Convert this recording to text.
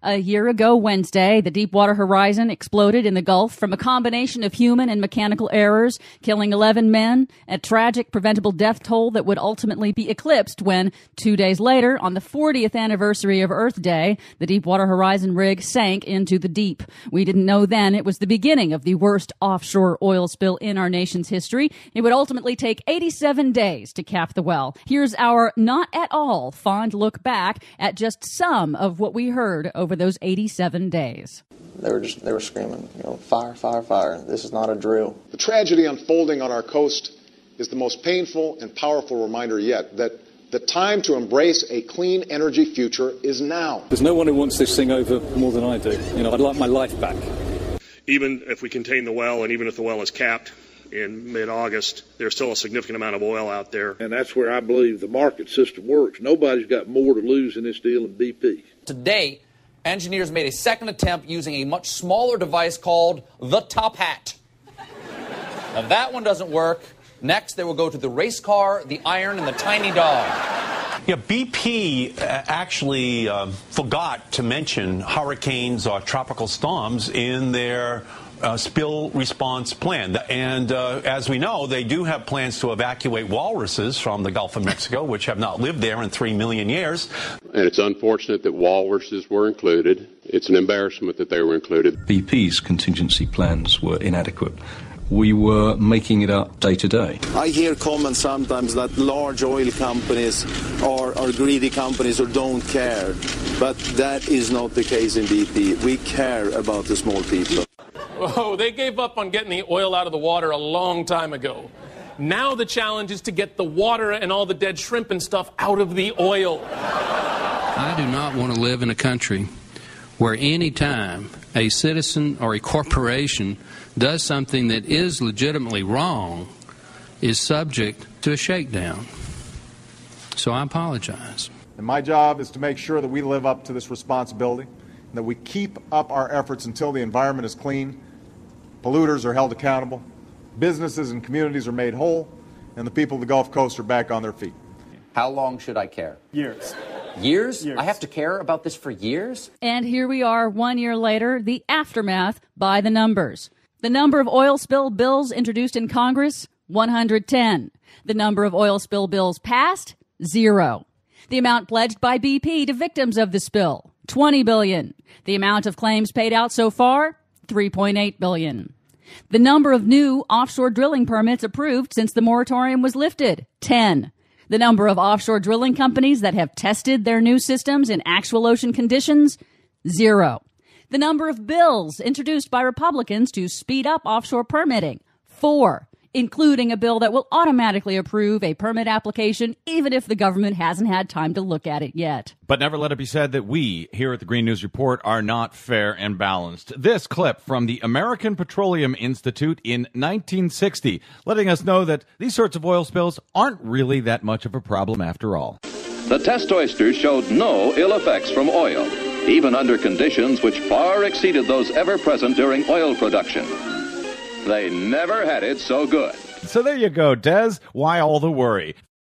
A year ago Wednesday, the Deepwater Horizon exploded in the Gulf from a combination of human and mechanical errors, killing 11 men, a tragic preventable death toll that would ultimately be eclipsed when, 2 days later, on the 40th anniversary of Earth Day, the Deepwater Horizon rig sank into the deep. We didn't know then it was the beginning of the worst offshore oil spill in our nation's history. It would ultimately take 87 days to cap the well. Here's our not at all fond look back at just some of what we heard over those 87 days. They were screaming, fire, fire, fire. This is not a drill. The tragedy unfolding on our coast is the most painful and powerful reminder yet that the time to embrace a clean energy future is now. There's no one who wants this thing over more than I do. I'd like my life back. Even if we contain the well, and even if the well is capped in mid-August, there's still a significant amount of oil out there. And that's where I believe the market system works. Nobody's got more to lose in this deal than BP. Today, engineers made a second attempt using a much smaller device called the Top Hat. Now, that one doesn't work. Next, they will go to the race car, the iron, and the tiny dog. Yeah, BP actually forgot to mention hurricanes or tropical storms in their spill response plan. And as we know, they do have plans to evacuate walruses from the Gulf of Mexico, which have not lived there in 3 million years. And it's unfortunate that walruses were included. It's an embarrassment that they were included. BP's contingency plans were inadequate. We were making it up day to day. I hear comments sometimes that large oil companies are greedy companies or don't care. But that is not the case in BP. We care about the small people. Oh, they gave up on getting the oil out of the water a long time ago. Now the challenge is to get the water and all the dead shrimp and stuff out of the oil. I do not want to live in a country where any time a citizen or a corporation does something that is legitimately wrong is subject to a shakedown. So I apologize. And my job is to make sure that we live up to this responsibility and that we keep up our efforts until the environment is clean, polluters are held accountable, businesses and communities are made whole, and the people of the Gulf Coast are back on their feet. How long should I care? Years. Years? I have to care about this for years? And here we are 1 year later, the aftermath by the numbers. The number of oil spill bills introduced in Congress, 110. The number of oil spill bills passed, 0. The amount pledged by BP to victims of the spill, $20 billion. The amount of claims paid out so far, $3.8 billion. The number of new offshore drilling permits approved since the moratorium was lifted, 10. The number of offshore drilling companies that have tested their new systems in actual ocean conditions, 0. The number of bills introduced by Republicans to speed up offshore permitting, 4, including a bill that will automatically approve a permit application even if the government hasn't had time to look at it yet. But never let it be said that we, here at the Green News Report, are not fair and balanced. This clip from the American Petroleum Institute in 1960, letting us know that these sorts of oil spills aren't really that much of a problem after all. The test oysters showed no ill effects from oil, even under conditions which far exceeded those ever present during oil production. They never had it so good. So there you go, Des. Why all the worry?